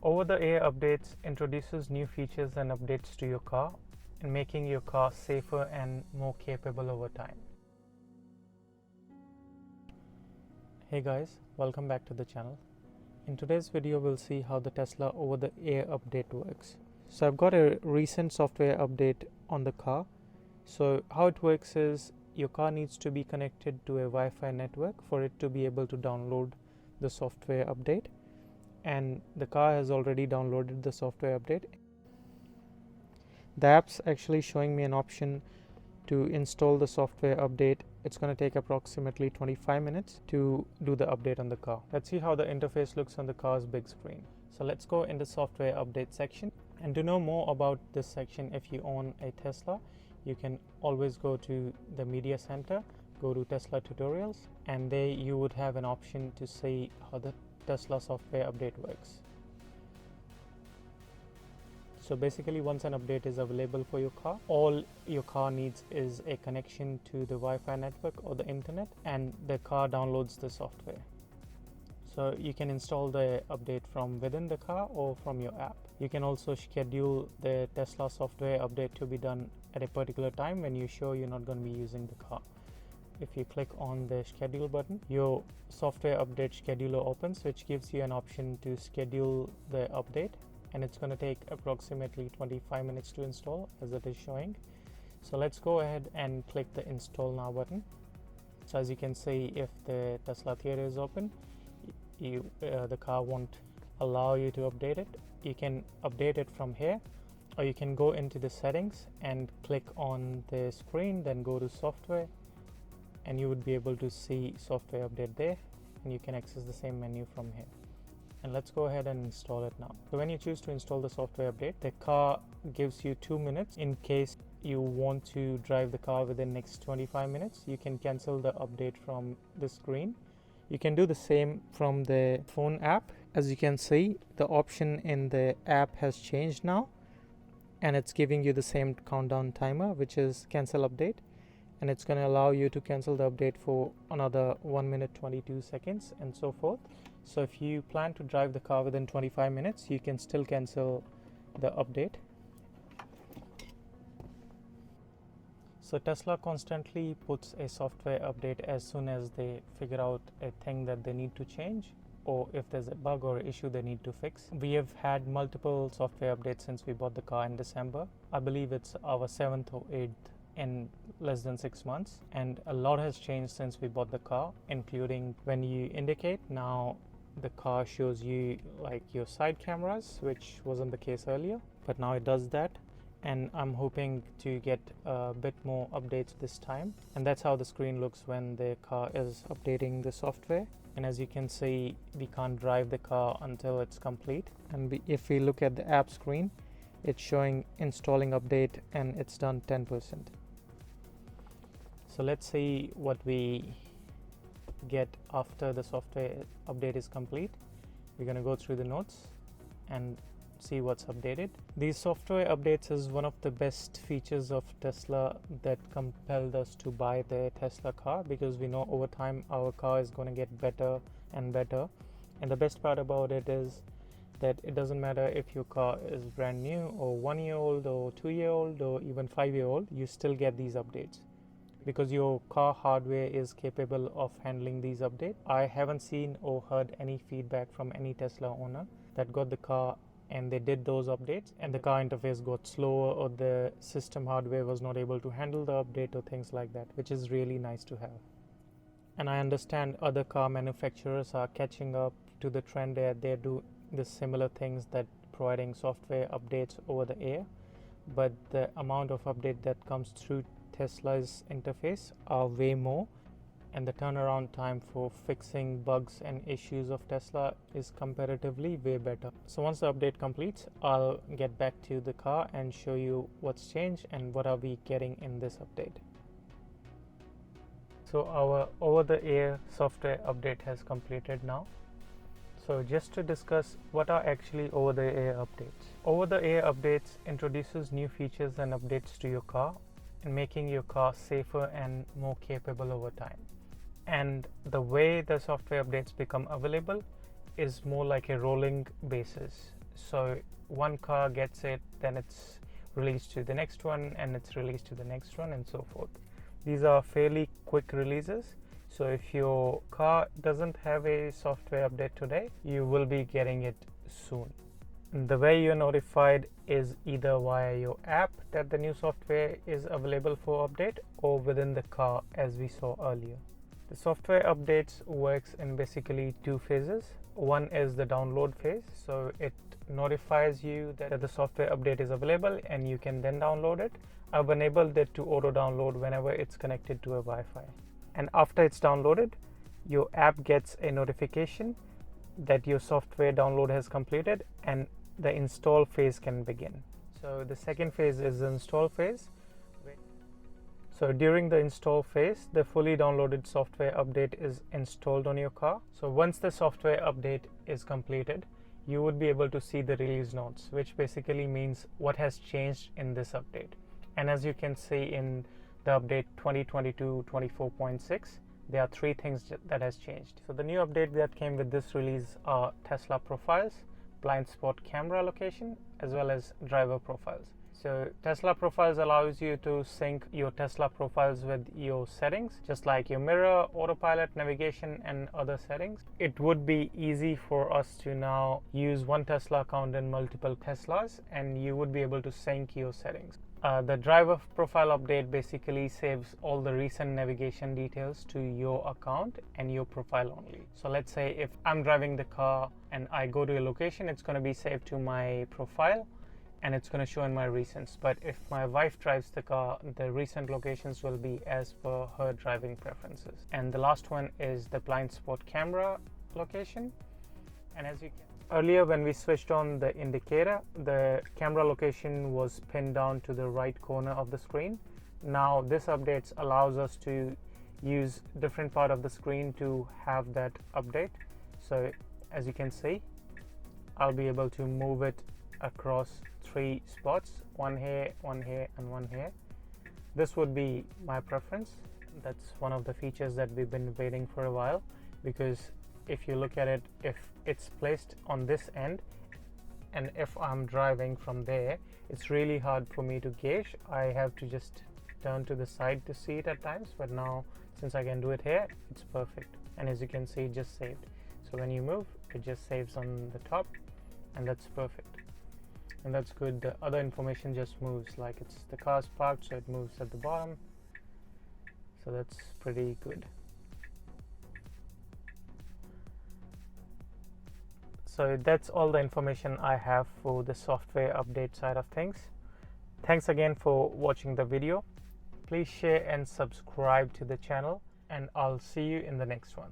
Over-the-air updates introduces new features and updates to your car and making your car safer and more capable over time. Hey guys, welcome back to the channel. In today's video we'll see how the Tesla over-the-air update works. So I've got a recent software update on the car. So how it works is your car needs to be connected to a Wi-Fi network for it to be able to download the software update, and the car has already downloaded the software update. The app's actually showing me an option to install the software update. It's going to take approximately 25 minutes to do the update on the car. Let's see how the interface looks on the car's big screen. So let's go in the software update section. And to know more about this section, if you own a Tesla, you can always go to the media center, go to Tesla tutorials, and there you would have an option to see how the Tesla software update works. So basically, once an update is available for your car, all your car needs is a connection to the Wi-Fi network or the internet, and the car downloads the software. So you can install the update from within the car or from your app. You can also schedule the Tesla software update to be done at a particular time when you're sure you're not going to be using the car. If you click on the schedule button, your software update scheduler opens, which gives you an option to schedule the update, and it's going to take approximately 25 minutes to install as it is showing. So let's go ahead and click the install now button. So as you can see, if the Tesla theater is open, the car won't allow you to update it. You can update it from here, or you can go into the settings and click on the screen, then go to software, and you would be able to see software update there, and you can access the same menu from here. And let's go ahead and install it now. So when you choose to install the software update, the car gives you 2 minutes. In case you want to drive the car within next 25 minutes, you can cancel the update from the screen. You can do the same from the phone app. As you can see, the option in the app has changed now, and it's giving you the same countdown timer, which is cancel update, and it's going to allow you to cancel the update for another 1 minute 22 seconds and so forth. So if you plan to drive the car within 25 minutes, you can still cancel the update. So Tesla constantly puts a software update as soon as they figure out a thing that they need to change, or if there's a bug or issue they need to fix. We have had multiple software updates since we bought the car in December. I believe it's our 7th or 8th in less than 6 months, and a lot has changed since we bought the car, including when you indicate, now the car shows you like your side cameras, which wasn't the case earlier, but now it does that. And I'm hoping to get a bit more updates this time, and that's how the screen looks when the car is updating the software. And as you can see, we can't drive the car until it's complete. And if we look at the app screen, it's showing installing update, and it's done 10%. So let's see what we get after the software update is complete. We're going to go through the notes and see what's updated. These software updates is one of the best features of Tesla that compelled us to buy the Tesla car, because we know over time our car is going to get better and better. And the best part about it is that it doesn't matter if your car is brand new or 1 year old or 2 year old or even 5 year old, you still get these updates because your car hardware is capable of handling these updates. I haven't seen or heard any feedback from any Tesla owner that got the car and they did those updates and the car interface got slower, or the system hardware was not able to handle the update, or things like that, which is really nice to have. And I understand other car manufacturers are catching up to the trend there. They do the similar things, that providing software updates over the air, but the amount of update that comes through Tesla's interface are way more, and the turnaround time for fixing bugs and issues of Tesla is comparatively way better. So once the update completes, I'll get back to the car and show you what's changed and what are we getting in this update. So our over-the-air software update has completed now. So just to discuss what are actually over-the-air updates. Over-the-air updates introduces new features and updates to your car and making your car safer and more capable over time. And the way the software updates become available is more like a rolling basis. So one car gets it, then it's released to the next one, and it's released to the next one, and so forth. These are fairly quick releases. So if your car doesn't have a software update today, you will be getting it soon. The way you're notified is either via your app that the new software is available for update, or within the car, as we saw earlier. The software updates works in basically two phases. One is the download phase, so it notifies you that the software update is available and you can then download it. I've enabled it to auto download whenever it's connected to a Wi-Fi. And after it's downloaded, your app gets a notification that your software download has completed and the install phase can begin. So the second phase is the install phase. So during the install phase, the fully downloaded software update is installed on your car. So once the software update is completed, you would be able to see the release notes, which basically means what has changed in this update. And as you can see in the update 2022-24.6, there are three things that has changed. So the new update that came with this release are Tesla profiles, blind spot camera location, as well as driver profiles. So Tesla profiles allows you to sync your Tesla profiles with your settings, just like your mirror, autopilot, navigation, and other settings. It would be easy for us to now use one Tesla account in multiple Teslas, and you would be able to sync your settings. The driver profile update basically saves all the recent navigation details to your account and your profile only. So let's say if I'm driving the car and I go to a location, it's going to be saved to my profile and it's going to show in my recents. But if my wife drives the car, the recent locations will be as per her driving preferences. And the last one is the blind spot camera location. And as you can earlier, when we switched on the indicator, the camera location was pinned down to the right corner of the screen. Now this update allows us to use different part of the screen to have that update. So as you can see, I'll be able to move it across three spots, one here, and one here. This would be my preference. That's one of the features that we've been waiting for a while, because if you look at it, if it's placed on this end and if I'm driving from there, it's really hard for me to gauge. I have to just turn to the side to see it at times, but now since I can do it here, it's perfect. And as you can see, it just saved. So when you move, it just saves on the top, and that's perfect. And that's good. The other information just moves, like it's the car's parked, so it moves at the bottom. So that's pretty good. So that's all the information I have for the software update side of things. Thanks again for watching the video. Please share and subscribe to the channel, and I'll see you in the next one.